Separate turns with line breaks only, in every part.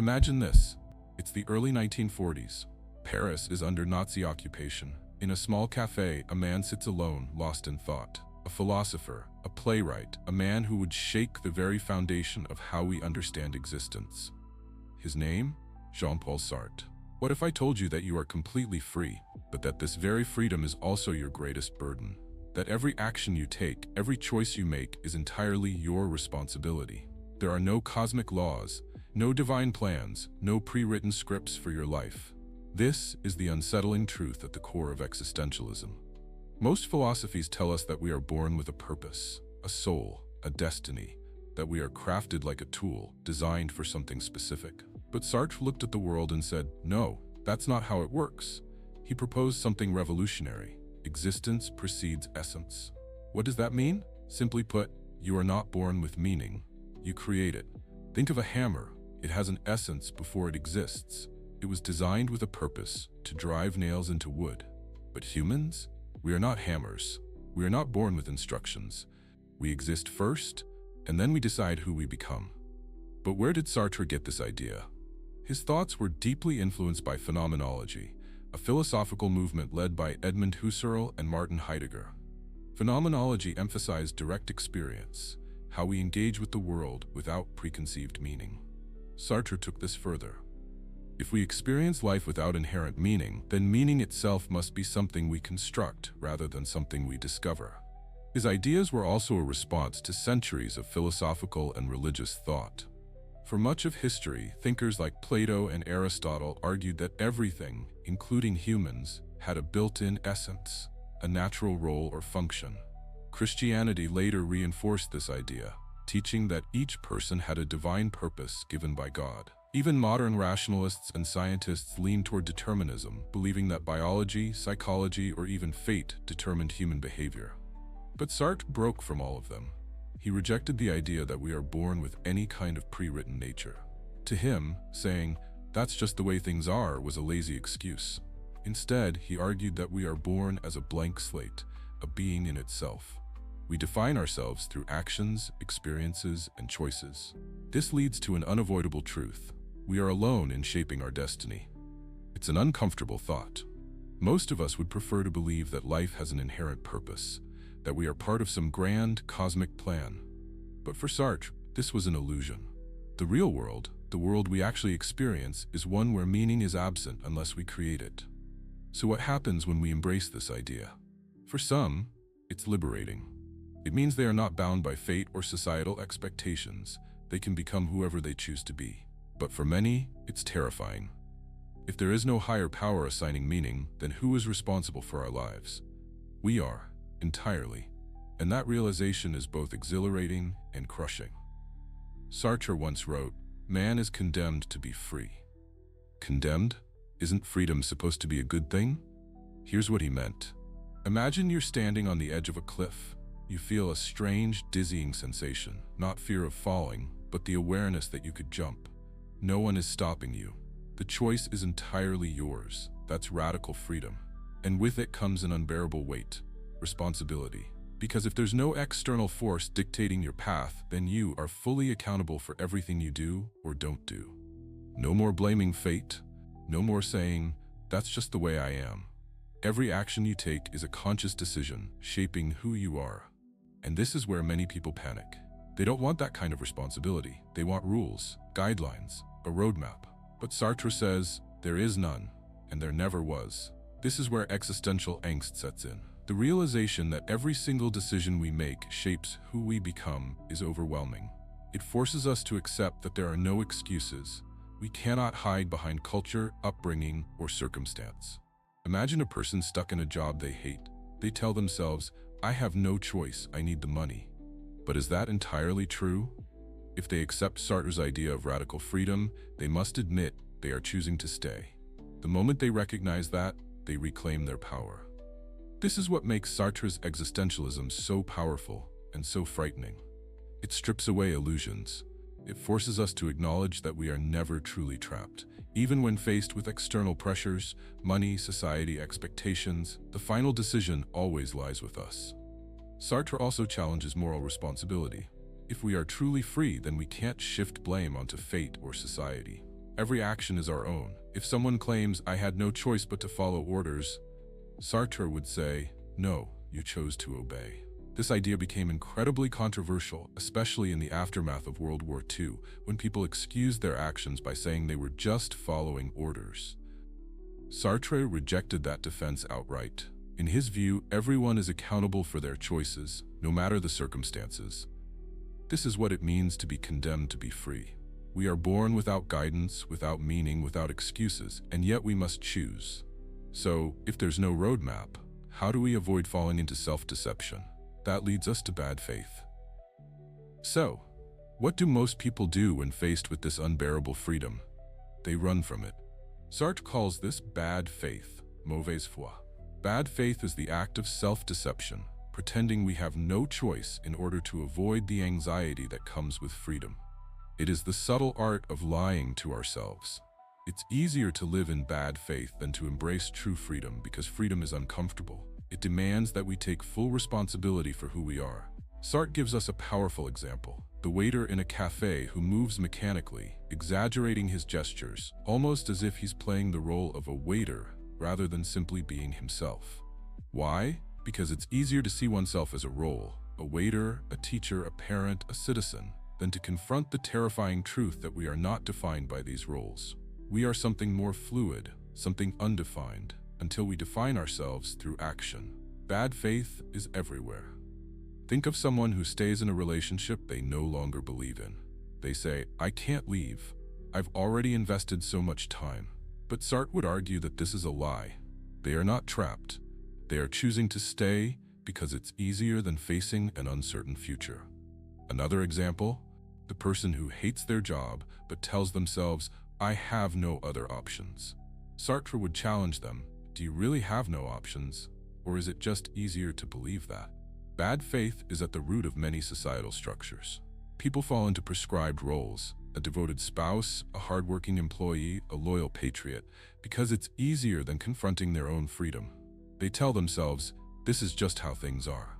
Imagine this. It's the early 1940s. Paris is under Nazi occupation. In a small cafe, a man sits alone, lost in thought. A philosopher, a playwright, a man who would shake the very foundation of how we understand existence. His name? Jean-Paul Sartre. What if I told you that you are completely free, but that this very freedom is also your greatest burden? That every action you take, every choice you make is entirely your responsibility. There are no cosmic laws, no divine plans, no pre-written scripts for your life. This is the unsettling truth at the core of existentialism. Most philosophies tell us that we are born with a purpose, a soul, a destiny, that we are crafted like a tool, designed for something specific. But Sartre looked at the world and said, no, that's not how it works. He proposed something revolutionary. Existence precedes essence. What does that mean? Simply put, you are not born with meaning. You create it. Think of a hammer. It has an essence before it exists. It was designed with a purpose, to drive nails into wood. But humans? We are not hammers. We are not born with instructions. We exist first, and then we decide who we become. But where did Sartre get this idea? His thoughts were deeply influenced by phenomenology, a philosophical movement led by Edmund Husserl and Martin Heidegger. Phenomenology emphasized direct experience, how we engage with the world without preconceived meaning. Sartre took this further. If we experience life without inherent meaning, then meaning itself must be something we construct rather than something we discover. His ideas were also a response to centuries of philosophical and religious thought. For much of history, thinkers like Plato and Aristotle argued that everything, including humans, had a built-in essence, a natural role or function. Christianity later reinforced this idea, teaching that each person had a divine purpose given by God. Even modern rationalists and scientists lean toward determinism, believing that biology, psychology, or even fate determined human behavior. But Sartre broke from all of them. He rejected the idea that we are born with any kind of pre-written nature. To him, saying, "That's just the way things are," was a lazy excuse. Instead, he argued that we are born as a blank slate, a being in itself. We define ourselves through actions, experiences, and choices. This leads to an unavoidable truth. We are alone in shaping our destiny. It's an uncomfortable thought. Most of us would prefer to believe that life has an inherent purpose, that we are part of some grand cosmic plan. But for Sartre, this was an illusion. The real world, the world we actually experience, is one where meaning is absent unless we create it. So what happens when we embrace this idea? For some, it's liberating. It means they are not bound by fate or societal expectations. They can become whoever they choose to be. But for many, it's terrifying. If there is no higher power assigning meaning, then who is responsible for our lives? We are, entirely. And that realization is both exhilarating and crushing. Sartre once wrote, "Man is condemned to be free." Condemned? Isn't freedom supposed to be a good thing? Here's what he meant. Imagine you're standing on the edge of a cliff. You feel a strange, dizzying sensation, not fear of falling, but the awareness that you could jump. No one is stopping you. The choice is entirely yours. That's radical freedom. And with it comes an unbearable weight, responsibility. Because if there's no external force dictating your path, then you are fully accountable for everything you do or don't do. No more blaming fate. No more saying, "That's just the way I am." Every action you take is a conscious decision, shaping who you are. And this is where many people panic. They don't want that kind of responsibility. They want rules, guidelines, a roadmap. But Sartre says, there is none, and there never was. This is where existential angst sets in. The realization that every single decision we make shapes who we become is overwhelming. It forces us to accept that there are no excuses. We cannot hide behind culture, upbringing, or circumstance. Imagine a person stuck in a job they hate. They tell themselves, "I have no choice, I need the money." But is that entirely true? If they accept Sartre's idea of radical freedom, they must admit they are choosing to stay. The moment they recognize that, they reclaim their power. This is what makes Sartre's existentialism so powerful and so frightening. It strips away illusions. It forces us to acknowledge that we are never truly trapped. Even when faced with external pressures, money, society, expectations, the final decision always lies with us. Sartre also challenges moral responsibility. If we are truly free, then we can't shift blame onto fate or society. Every action is our own. If someone claims, "I had no choice but to follow orders," Sartre would say, "No, you chose to obey." This idea became incredibly controversial, especially in the aftermath of World War II, when people excused their actions by saying they were just following orders. Sartre rejected that defense outright. In his view, everyone is accountable for their choices, no matter the circumstances. This is what it means to be condemned to be free. We are born without guidance, without meaning, without excuses, and yet we must choose. So, if there's no roadmap, how do we avoid falling into self-deception? That leads us to bad faith. So, what do most people do when faced with this unbearable freedom? They run from it. Sartre calls this bad faith, mauvaise foi. Bad faith is the act of self-deception, pretending we have no choice in order to avoid the anxiety that comes with freedom. It is the subtle art of lying to ourselves. It's easier to live in bad faith than to embrace true freedom because freedom is uncomfortable. It demands that we take full responsibility for who we are. Sartre gives us a powerful example. The waiter in a cafe who moves mechanically, exaggerating his gestures, almost as if he's playing the role of a waiter rather than simply being himself. Why? Because it's easier to see oneself as a role, a waiter, a teacher, a parent, a citizen, than to confront the terrifying truth that we are not defined by these roles. We are something more fluid, something undefined, until we define ourselves through action. Bad faith is everywhere. Think of someone who stays in a relationship they no longer believe in. They say, "I can't leave. I've already invested so much time." But Sartre would argue that this is a lie. They are not trapped. They are choosing to stay because it's easier than facing an uncertain future. Another example, the person who hates their job but tells themselves, "I have no other options." Sartre would challenge them, do you really have no options? Or is it just easier to believe that? Bad faith is at the root of many societal structures. People fall into prescribed roles, a devoted spouse, a hardworking employee, a loyal patriot, because it's easier than confronting their own freedom. They tell themselves, this is just how things are.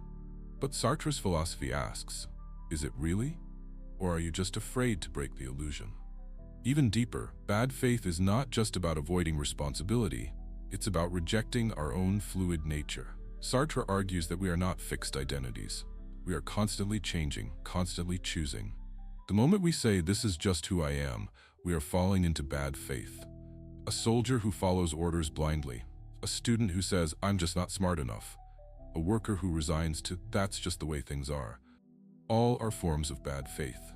But Sartre's philosophy asks, is it really? Or are you just afraid to break the illusion? Even deeper, bad faith is not just about avoiding responsibility, it's about rejecting our own fluid nature. Sartre argues that we are not fixed identities. We are constantly changing, constantly choosing. The moment we say, this is just who I am, we are falling into bad faith. A soldier who follows orders blindly. A student who says, I'm just not smart enough. A worker who resigns to, that's just the way things are. All are forms of bad faith.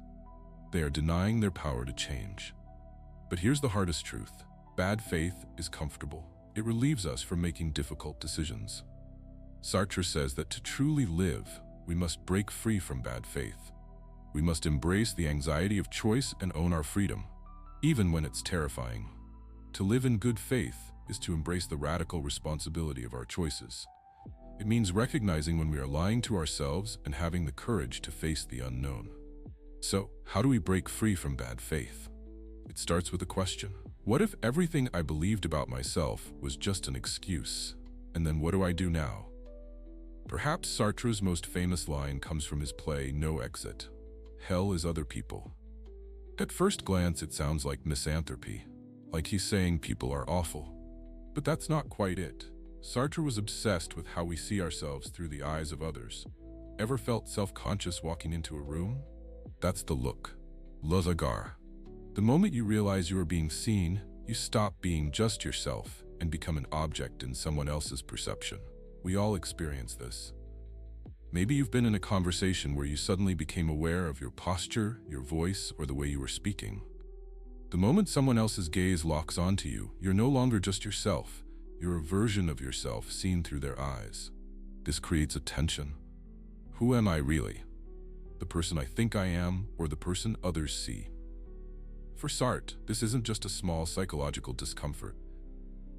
They are denying their power to change. But here's the hardest truth. Bad faith is comfortable. It relieves us from making difficult decisions. Sartre says that to truly live, we must break free from bad faith. We must embrace the anxiety of choice and own our freedom, even when it's terrifying. To live in good faith is to embrace the radical responsibility of our choices. It means recognizing when we are lying to ourselves and having the courage to face the unknown. So, how do we break free from bad faith? It starts with a question. What if everything I believed about myself was just an excuse? And then what do I do now? Perhaps Sartre's most famous line comes from his play No Exit. Hell is other people. At first glance, it sounds like misanthropy, like he's saying people are awful. But that's not quite it. Sartre was obsessed with how we see ourselves through the eyes of others. Ever felt self-conscious walking into a room? That's the look. Le regard. The moment you realize you are being seen, you stop being just yourself and become an object in someone else's perception. We all experience this. Maybe you've been in a conversation where you suddenly became aware of your posture, your voice, or the way you were speaking. The moment someone else's gaze locks onto you, you're no longer just yourself. You're a version of yourself seen through their eyes. This creates a tension. Who am I really? The person I think I am, or the person others see? For Sartre, this isn't just a small psychological discomfort.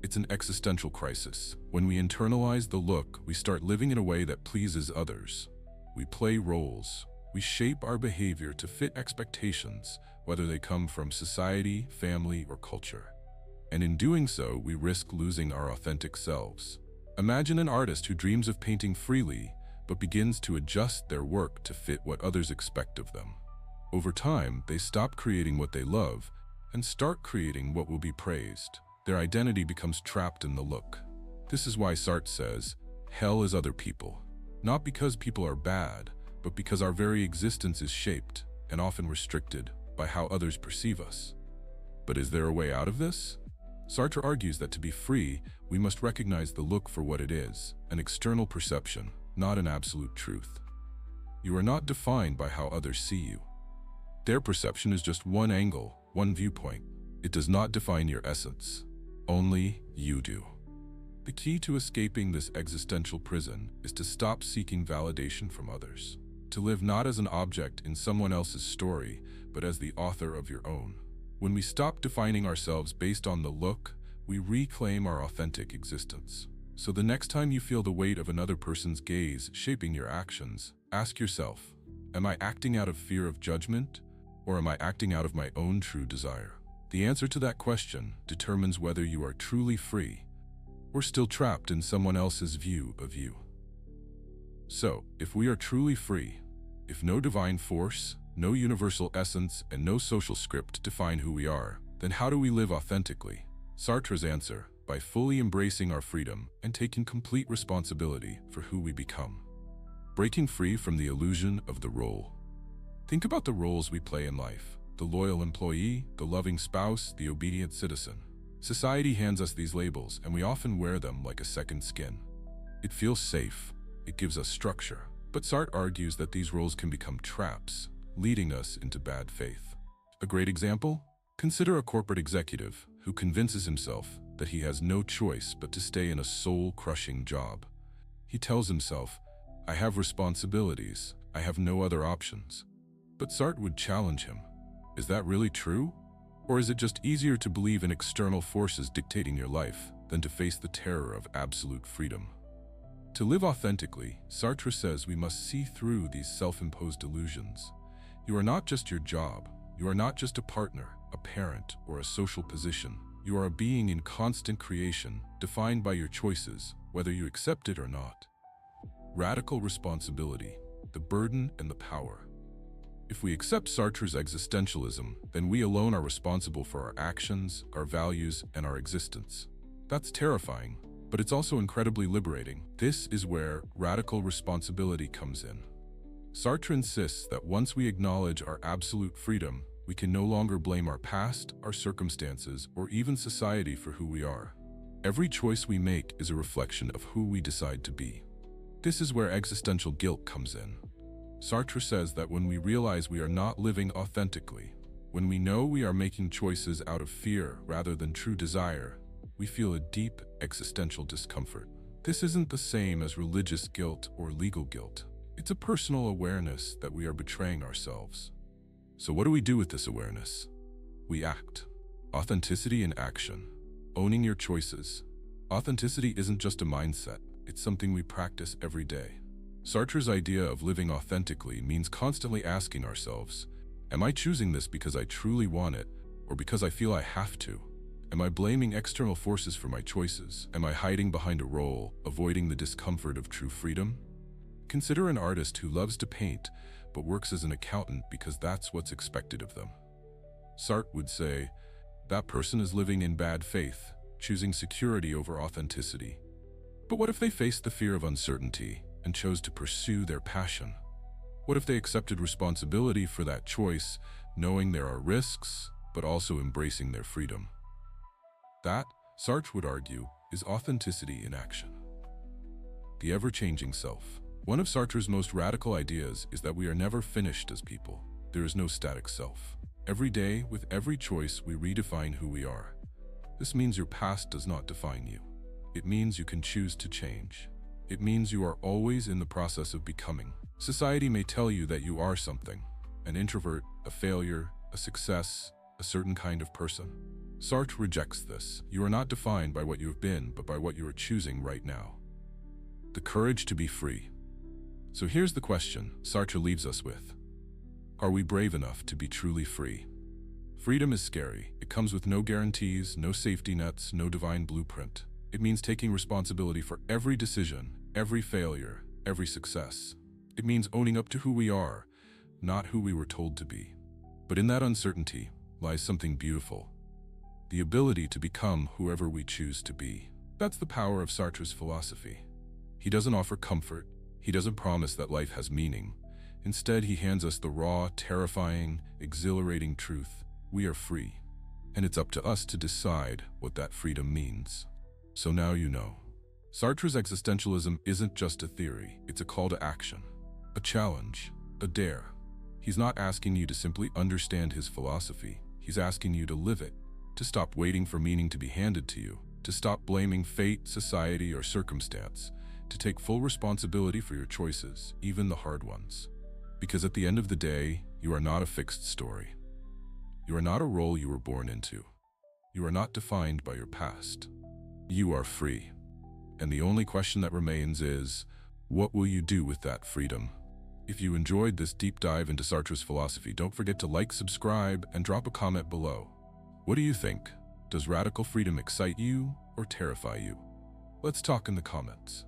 It's an existential crisis. When we internalize the look, we start living in a way that pleases others. We play roles. We shape our behavior to fit expectations, whether they come from society, family, or culture. And in doing so, we risk losing our authentic selves. Imagine an artist who dreams of painting freely, but begins to adjust their work to fit what others expect of them. Over time, they stop creating what they love and start creating what will be praised. Their identity becomes trapped in the look. This is why Sartre says, hell is other people. Not because people are bad, but because our very existence is shaped, and often restricted, by how others perceive us. But is there a way out of this? Sartre argues that to be free, we must recognize the look for what it is, an external perception, not an absolute truth. You are not defined by how others see you. Their perception is just one angle, one viewpoint. It does not define your essence. Only you do. The key to escaping this existential prison is to stop seeking validation from others. To live not as an object in someone else's story, but as the author of your own. When we stop defining ourselves based on the look, we reclaim our authentic existence. So the next time you feel the weight of another person's gaze shaping your actions, ask yourself, am I acting out of fear of judgment, or am I acting out of my own true desire? The answer to that question determines whether you are truly free, or still trapped in someone else's view of you. So, if we are truly free, if no divine force, no universal essence, and no social script define who we are, then how do we live authentically? Sartre's answer, by fully embracing our freedom and taking complete responsibility for who we become. Breaking free from the illusion of the role. Think about the roles we play in life: the loyal employee, the loving spouse, the obedient citizen. Society hands us these labels, and we often wear them like a second skin. It feels safe. It gives us structure. But Sartre argues that these roles can become traps, leading us into bad faith. A great example? Consider a corporate executive who convinces himself that he has no choice but to stay in a soul-crushing job. He tells himself, I have responsibilities, I have no other options. But Sartre would challenge him. Is that really true? Or is it just easier to believe in external forces dictating your life than to face the terror of absolute freedom? To live authentically, Sartre says we must see through these self-imposed illusions. You are not just your job. You are not just a partner, a parent, or a social position. You are a being in constant creation, defined by your choices, whether you accept it or not. Radical responsibility, the burden and the power. If we accept Sartre's existentialism, then we alone are responsible for our actions, our values, and our existence. That's terrifying, but it's also incredibly liberating. This is where radical responsibility comes in. Sartre insists that once we acknowledge our absolute freedom, we can no longer blame our past, our circumstances, or even society for who we are. Every choice we make is a reflection of who we decide to be. This is where existential guilt comes in. Sartre says that when we realize we are not living authentically, when we know we are making choices out of fear rather than true desire, we feel a deep existential discomfort. This isn't the same as religious guilt or legal guilt. It's a personal awareness that we are betraying ourselves. So what do we do with this awareness? We act. Authenticity in action. Owning your choices. Authenticity isn't just a mindset. It's something we practice every day. Sartre's idea of living authentically means constantly asking ourselves, am I choosing this because I truly want it, or because I feel I have to? Am I blaming external forces for my choices? Am I hiding behind a role, avoiding the discomfort of true freedom? Consider an artist who loves to paint, but works as an accountant because that's what's expected of them. Sartre would say, that person is living in bad faith, choosing security over authenticity. But what if they faced the fear of uncertainty and chose to pursue their passion? What if they accepted responsibility for that choice, knowing there are risks, but also embracing their freedom? That, Sartre would argue, is authenticity in action. The ever-changing self. One of Sartre's most radical ideas is that we are never finished as people. There is no static self. Every day, with every choice, we redefine who we are. This means your past does not define you. It means you can choose to change. It means you are always in the process of becoming. Society may tell you that you are something, an introvert, a failure, a success, a certain kind of person. Sartre rejects this. You are not defined by what you have been, but by what you are choosing right now. The courage to be free. So here's the question Sartre leaves us with. Are we brave enough to be truly free? Freedom is scary. It comes with no guarantees, no safety nets, no divine blueprint. It means taking responsibility for every decision, every failure, every success. It means owning up to who we are, not who we were told to be. But in that uncertainty, lies something beautiful. The ability to become whoever we choose to be. That's the power of Sartre's philosophy. He doesn't offer comfort. He doesn't promise that life has meaning. Instead, he hands us the raw, terrifying, exhilarating truth. We are free. And it's up to us to decide what that freedom means. So now you know. Sartre's existentialism isn't just a theory, it's a call to action, a challenge, a dare. He's not asking you to simply understand his philosophy, he's asking you to live it, to stop waiting for meaning to be handed to you, to stop blaming fate, society, or circumstance, to take full responsibility for your choices, even the hard ones. Because at the end of the day, you are not a fixed story. You are not a role you were born into. You are not defined by your past. You are free. And the only question that remains is, what will you do with that freedom? If you enjoyed this deep dive into Sartre's philosophy, don't forget to like, subscribe, and drop a comment below. What do you think? Does radical freedom excite you or terrify you? Let's talk in the comments.